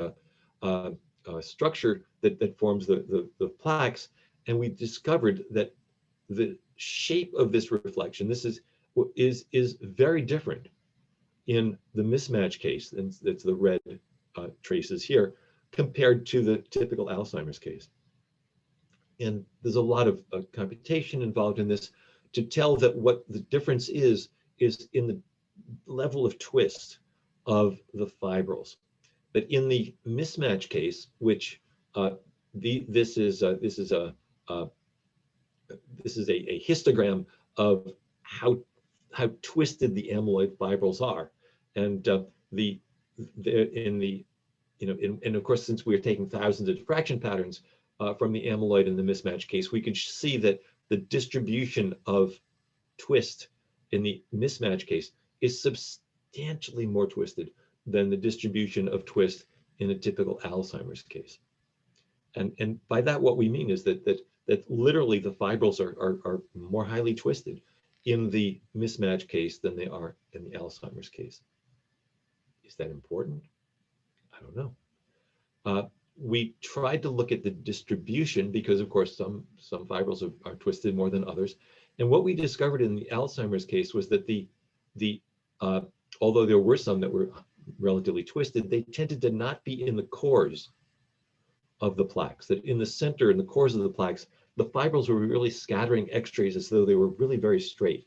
structure that forms the plaques. And we discovered that the shape of this reflection, this is very different in the mismatch case, and that's the red traces here, compared to the typical Alzheimer's case. And there's a lot of computation involved in this to tell that what the difference is in the level of twist of the fibrils. But in the mismatch case, which this is a histogram of how twisted the amyloid fibrils are. And and of course, since we're taking thousands of diffraction patterns from the amyloid in the mismatch case, we can see that the distribution of twist in the mismatch case is substantially more twisted than the distribution of twist in a typical Alzheimer's case. And by that, what we mean is that literally the fibrils are more highly twisted in the mismatch case than they are in the Alzheimer's case. Is that important? I don't know. We tried to look at the distribution because, of course, some fibrils are twisted more than others. And what we discovered in the Alzheimer's case was that although there were some that were relatively twisted, they tended to not be in the cores of the plaques, that in the center, in the cores of the plaques, the fibrils were really scattering X-rays as though they were really very straight.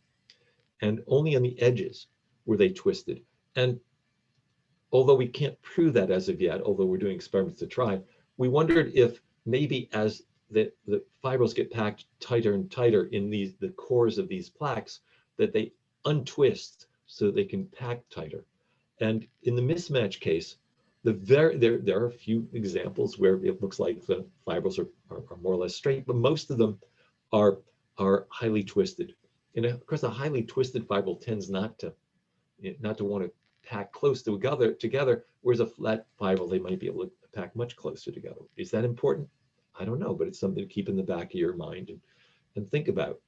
And only on the edges were they twisted. And although we can't prove that as of yet, although we're doing experiments to try, we wondered if maybe as the fibrils get packed tighter and tighter in the cores of these plaques, that they untwist so they can pack tighter. And in the mismatch case, there are a few examples where it looks like the fibrils are more or less straight, but most of them are highly twisted. And of course, a highly twisted fibril tends not to want to pack close together, whereas a flat fibril, they might be able to pack much closer together. Is that important? I don't know, but it's something to keep in the back of your mind and think about.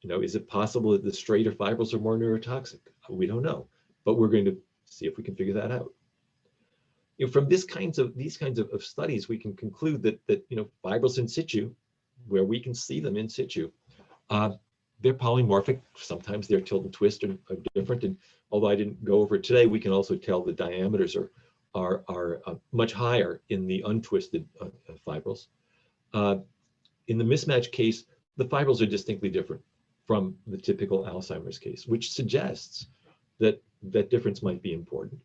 Is it possible that the straighter fibrils are more neurotoxic? We don't know, but we're going to see if we can figure that out. From these kinds of studies, we can conclude that fibrils in situ, where we can see them in situ, they're polymorphic. Sometimes their tilt and twist are different. And although I didn't go over it today, we can also tell the diameters are much higher in the untwisted fibrils. In the mismatch case, the fibrils are distinctly different from the typical Alzheimer's case, which suggests that difference might be important.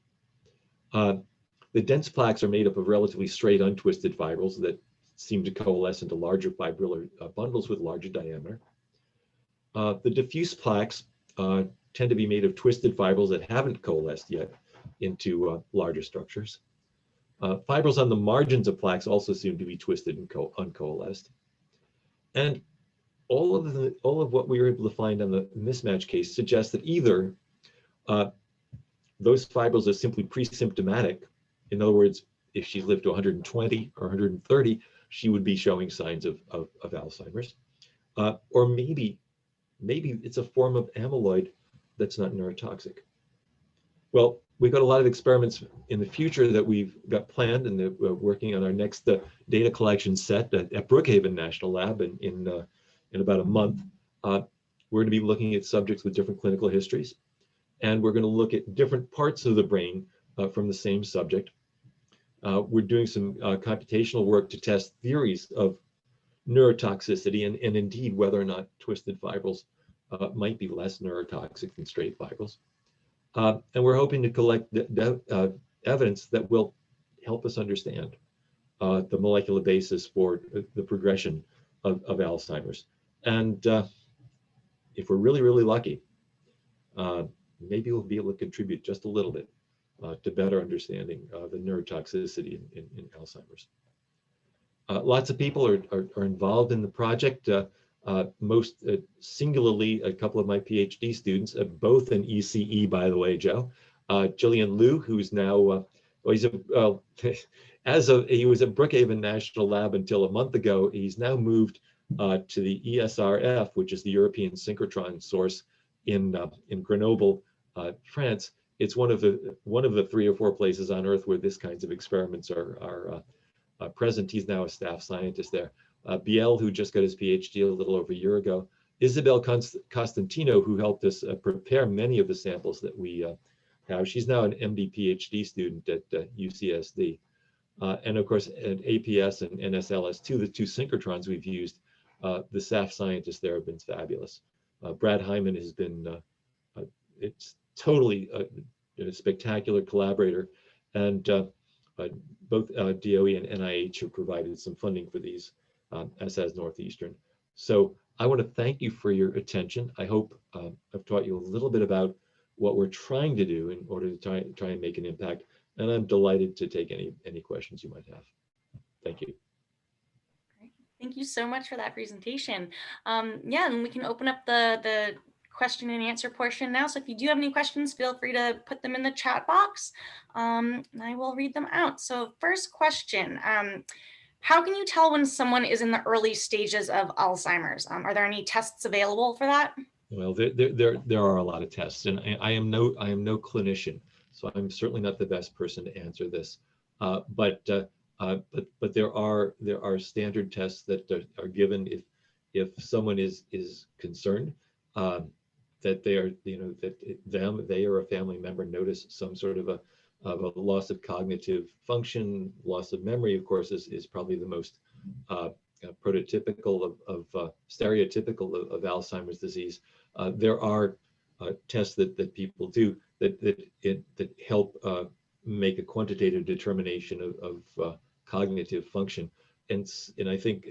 The dense plaques are made up of relatively straight, untwisted fibrils that seem to coalesce into larger fibrillar bundles with larger diameter. The diffuse plaques tend to be made of twisted fibrils that haven't coalesced yet into larger structures. Fibrils on the margins of plaques also seem to be twisted and uncoalesced. And all of what we were able to find on the mismatch case suggests that either those fibrils are simply pre-symptomatic. In other words, if she lived to 120 or 130, she would be showing signs of Alzheimer's. Or maybe it's a form of amyloid that's not neurotoxic. Well, we've got a lot of experiments in the future that we've got planned, and that we're working on our next data collection set at Brookhaven National Lab in about a month. We're going to be looking at subjects with different clinical histories, and we're going to look at different parts of the brain from the same subject. We're doing some computational work to test theories of neurotoxicity and indeed whether or not twisted fibrils might be less neurotoxic than straight fibrils. And we're hoping to collect evidence that will help us understand the molecular basis for the progression of Alzheimer's. And if we're really, really lucky, maybe we'll be able to contribute just a little bit to better understanding the neurotoxicity in Alzheimer's. Lots of people are involved in the project. Most singularly, a couple of my PhD students, both in ECE, by the way, Joe. Jillian Liu, who's now, he was at Brookhaven National Lab until a month ago. He's now moved to the ESRF, which is the European synchrotron source in Grenoble, France. It's one of the 3 or 4 places on Earth where this kinds of experiments are present. He's now a staff scientist there. Biel, who just got his PhD a little over a year ago. Isabel Costantino, who helped us prepare many of the samples that we have. She's now an MD PhD student at UCSD. And of course, at APS and NSLS2, the 2 synchrotrons we've used, the staff scientists there have been fabulous. Brad Hyman has been, it's totally a spectacular collaborator. And both DOE and NIH have provided some funding for these, as has Northeastern. So I want to thank you for your attention. I hope I've taught you a little bit about what we're trying to do in order to try and make an impact. And I'm delighted to take any questions you might have. Thank you. Thank you so much for that presentation. Yeah, and we can open up the question and answer portion now. So if you do have any questions, feel free to put them in the chat box, and I will read them out. So first question, how can you tell when someone is in the early stages of Alzheimer's? Are there any tests available for that? Well, there are a lot of tests, and I am no clinician, so I'm certainly not the best person to answer this. But there are standard tests that are given if someone is concerned that they are, that they or a family member notice some sort of a loss of cognitive function. Loss of memory, of course, is probably the most prototypical stereotypical of Alzheimer's disease. There are tests that people do that help make a quantitative determination of cognitive function, and I think,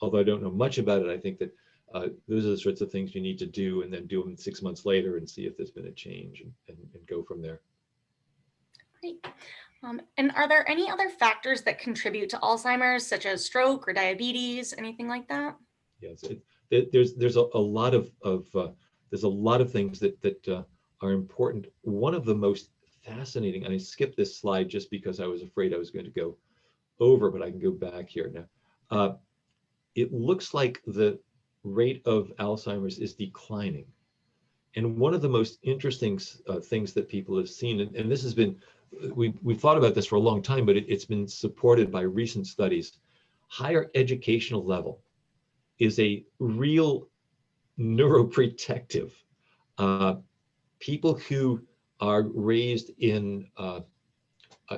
although I don't know much about it, I think that those are the sorts of things you need to do, and then do them 6 months later and see if there's been a change, and go from there. Great. And are there any other factors that contribute to Alzheimer's, such as stroke or diabetes, anything like that? Yes, there's a lot of there's a lot of things that are important. One of the most fascinating, and I skipped this slide just because I was afraid I was going to go over, but I can go back here now. It looks like the rate of Alzheimer's is declining. And one of the most interesting things that people have seen, and this has been, we've thought about this for a long time, but it's been supported by recent studies. Higher educational level is a real neuroprotective. People who are raised in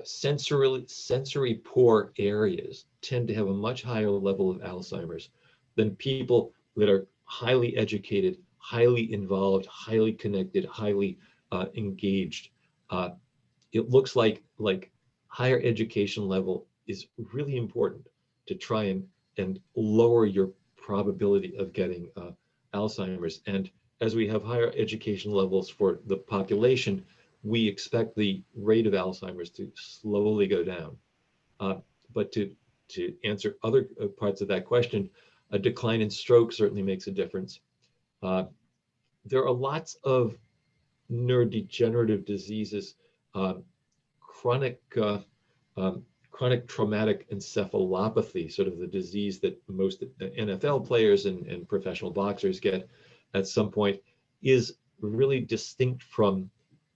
sensory poor areas tend to have a much higher level of Alzheimer's than people that are highly educated, highly involved, highly connected, highly engaged. It looks like higher education level is really important to try and lower your probability of getting Alzheimer's. And as we have higher education levels for the population, we expect the rate of Alzheimer's to slowly go down. But to answer other parts of that question, a decline in stroke certainly makes a difference. There are lots of neurodegenerative diseases, chronic traumatic encephalopathy, sort of the disease that most NFL players and professional boxers get at some point, is really distinct from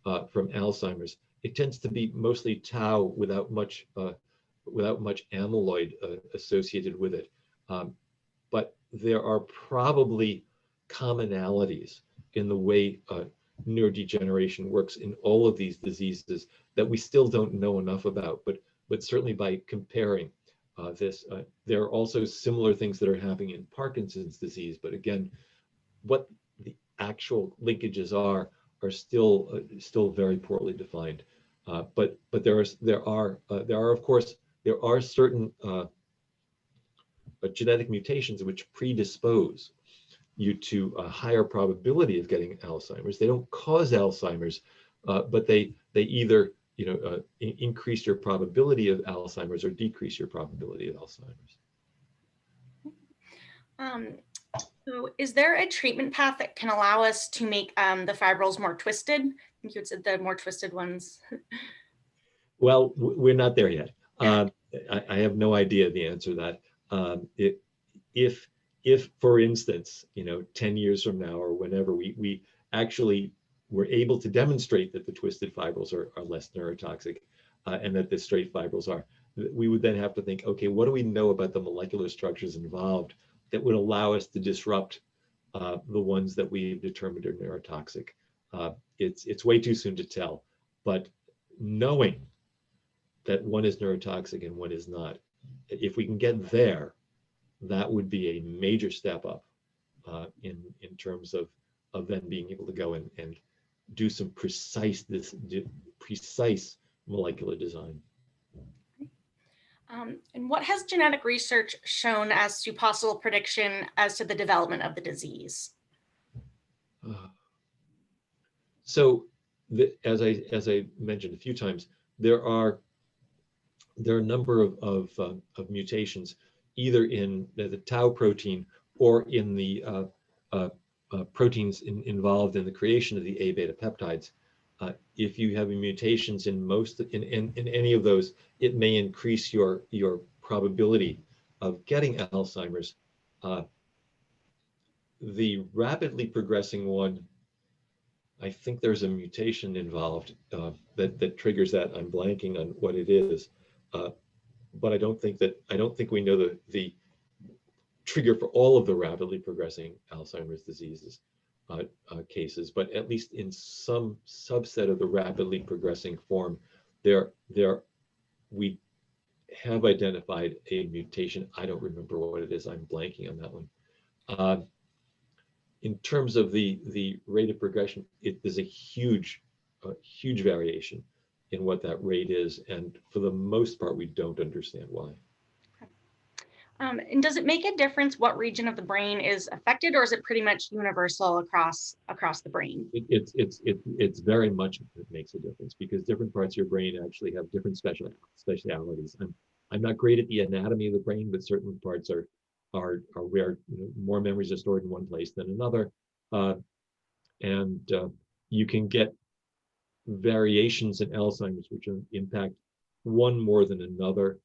Alzheimer's. It tends to be mostly tau without much amyloid associated with it. But there are probably commonalities in the way neurodegeneration works in all of these diseases that we still don't know enough about, but certainly by comparing this, there are also similar things that are happening in Parkinson's disease. But again, what the actual linkages are still very poorly defined. But there are of course certain genetic mutations which predispose you to a higher probability of getting Alzheimer's. They don't cause Alzheimer's, but they either increase your probability of Alzheimer's or decrease your probability of Alzheimer's. So is there a treatment path that can allow us to make the fibrils more twisted? I think you had said the more twisted ones. Well, we're not there yet. I have no idea the answer to that. If for instance, 10 years from now or whenever we actually were able to demonstrate that the twisted fibrils are less neurotoxic and that the straight fibrils are, we would then have to think, okay, what do we know about the molecular structures involved that would allow us to disrupt the ones that we've determined are neurotoxic? It's way too soon to tell, but knowing that one is neurotoxic and one is not, if we can get there, that would be a major step up in terms of then being able to go and do some precise molecular design. And what has genetic research shown as to possible prediction as to the development of the disease? So as I mentioned a few times, there are a number of mutations, either in the tau protein or in the proteins involved in the creation of the A beta peptides. If you have mutations in in any of those, it may increase your probability of getting Alzheimer's. The rapidly progressing one, I think there's a mutation involved that triggers that. I'm blanking on what it is, but I don't think we know the trigger for all of the rapidly progressing Alzheimer's diseases cases, but at least in some subset of the rapidly progressing form, we have identified a mutation. I don't remember what it is. I'm blanking on that one. In terms of the rate of progression, there's a huge variation in what that rate is, and for the most part, we don't understand why. And does it make a difference what region of the brain is affected, or is it pretty much universal across the brain? It's very much, it makes a difference, because different parts of your brain actually have different specialities. I'm not great at the anatomy of the brain, but certain parts are where more memories are stored in one place than another, and you can get variations in Alzheimer's which impact one more than another,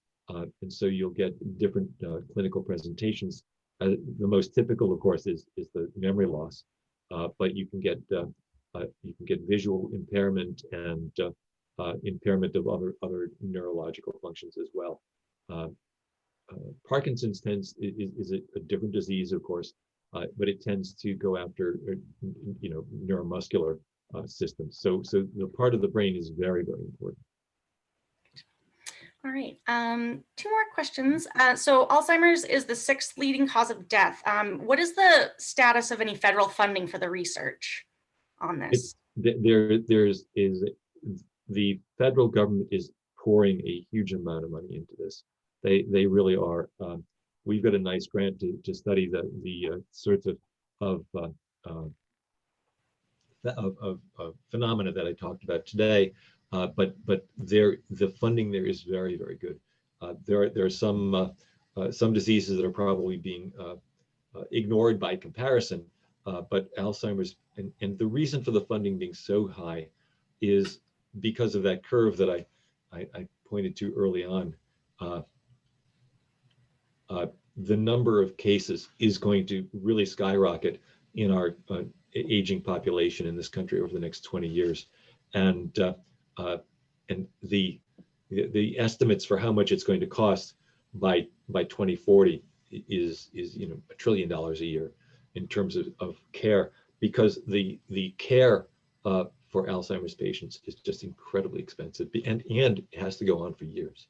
and so you'll get different clinical presentations. The most typical, of course, is the memory loss, but you can get visual impairment and impairment of other neurological functions as well. Parkinson's is a different disease, of course, but it tends to go after neuromuscular systems. So the part of the brain is very, very important. All right, 2 more questions. So Alzheimer's is the 6th leading cause of death. What is the status of any federal funding for the research on this? The federal government is pouring a huge amount of money into this. They really are. We've got a nice grant to study the sorts of phenomena that I talked about today, but the funding there is very, very good. There are some diseases that are probably being ignored by comparison, but Alzheimer's, and the reason for the funding being so high is because of that curve that I pointed to early on. The number of cases is going to really skyrocket in our aging population in this country over the next 20 years, and the estimates for how much it's going to cost by 2040 is $1 trillion a year in terms of care, because the care for Alzheimer's patients is just incredibly expensive, and it has to go on for years.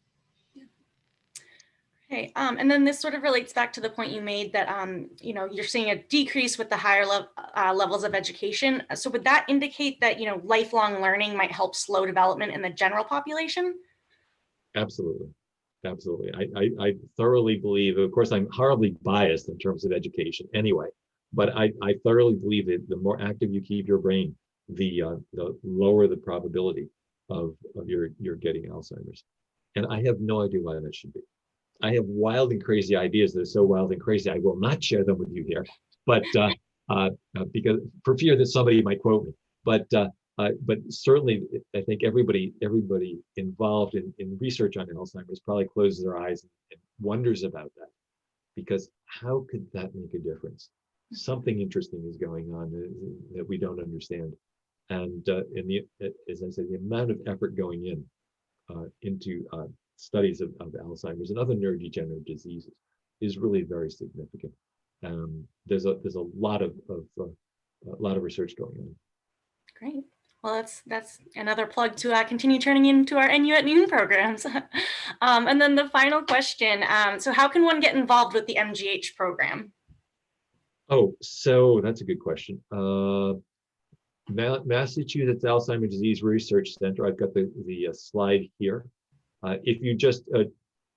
Okay, and then this sort of relates back to the point you made that you're seeing a decrease with the higher levels of education. So would that indicate that lifelong learning might help slow development in the general population? Absolutely, absolutely. I thoroughly believe. Of course, I'm horribly biased in terms of education, anyway. But I thoroughly believe that the more active you keep your brain, the lower the probability of your getting Alzheimer's. And I have no idea why that should be. I have wild and crazy ideas that are so wild and crazy, I will not share them with you here, but because for fear that somebody might quote me. But certainly, I think everybody involved in research on Alzheimer's probably closes their eyes and wonders about that, because how could that make a difference? Something interesting is going on that we don't understand, and as I said, the amount of effort going into studies of Alzheimer's and other neurodegenerative diseases is really very significant. There's a lot of research going on. Great. Well, that's another plug to continue turning into our NU at Noon programs. And then the final question. So how can one get involved with the Mgh program? Oh, so that's a good question. Massachusetts Alzheimer's Disease Research Center. I've got the slide here. If you just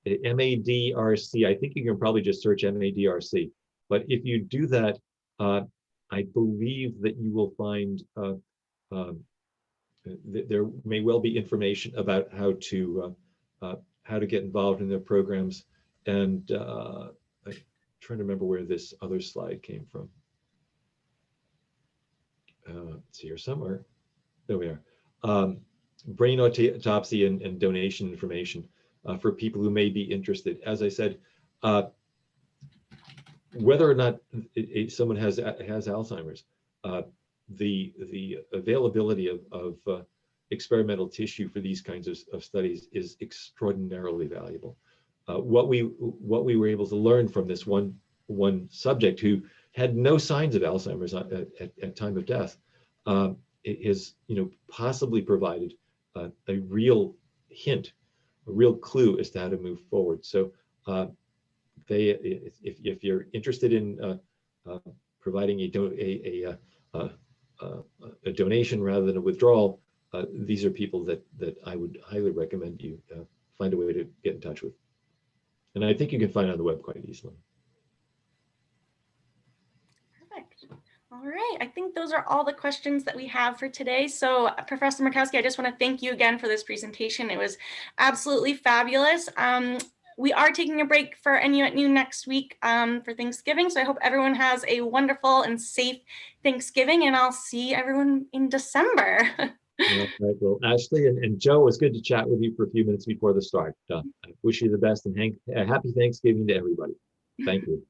MADRC, I think you can probably just search MADRC. But if you do that, I believe that you will find there may well be information about how to get involved in their programs. And I'm trying to remember where this other slide came from. It's here somewhere. There we are. Brain autopsy and donation information for people who may be interested. As I said, whether or not someone has Alzheimer's, the availability of experimental tissue for these kinds of studies is extraordinarily valuable. What we were able to learn from this one subject who had no signs of Alzheimer's at time of death is, possibly provided a real hint, a real clue as to how to move forward. So if you're interested in providing a donation rather than a withdrawal, these are people that I would highly recommend you find a way to get in touch with. And I think you can find it on the web quite easily. Perfect. All right, I think those are all the questions that we have for today. So Professor Makowski, I just want to thank you again for this presentation. It was absolutely fabulous. We are taking a break for NU at Noon next week for Thanksgiving. So I hope everyone has a wonderful and safe Thanksgiving, and I'll see everyone in December. All right, well, Ashley and Joe, it was good to chat with you for a few minutes before the start. I wish you the best and happy Thanksgiving to everybody. Thank you.